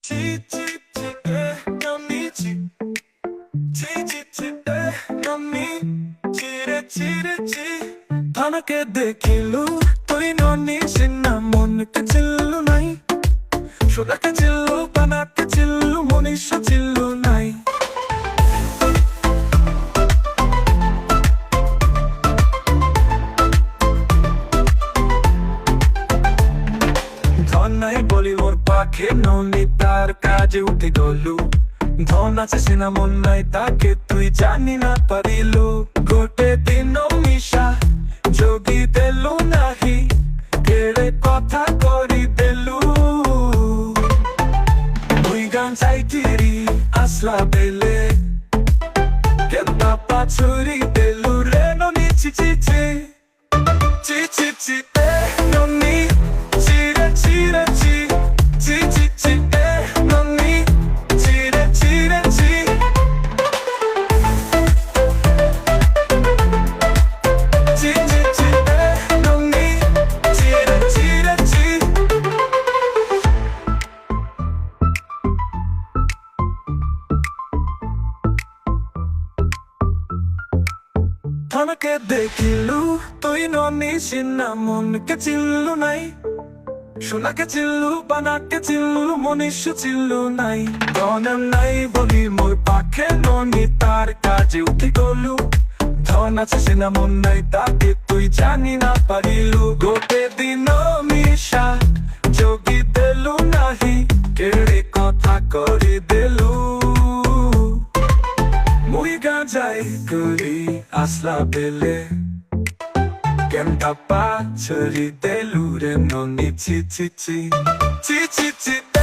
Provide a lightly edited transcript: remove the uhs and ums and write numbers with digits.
Chi chi chi nami chi chi chi chi nami chire chire chi thanake dekhilu toi noni sinna monke chillu nai shodake chillu banake chillu monisha chillu nai ধনাই বলি মোর পাখে ননি তার কাজে উঠে গলু ধন আছে সিনা মন নাই তাকে তুই জানি না পারিলু গোটে দিন মিশা যোগী দেলু নাহি কেড়ে কথা করি দেলু মুই গান চাইতিরি আসলা বেলে কেনতা পাছুরি দেলু রে ননি চি চি চি চি চি চি ননি chire chire chi chi chi chi nonni chire chire chi chi chi chi nonni chire chire chi thanake dekhilu toi nonni sinna monke chillu nai শোনাকে চিল্লু বানাকে চিল্লু মনীষ চিল্লু নাই ধনম নাই বলি মোর পাখে ননি তার কাজে উঠে গলু ধন আছে সিনা মন নাই তাকে তুই জানি না পারিলু গোটে দিন মিশা যোগী দেলু নাহি কেড়ে কথা করি দেলু মুই গাঁজাই করি আসলা বেলে কেমটা পাছরি দেলু রে ননি ছি ছি ছি ছি ছি ছি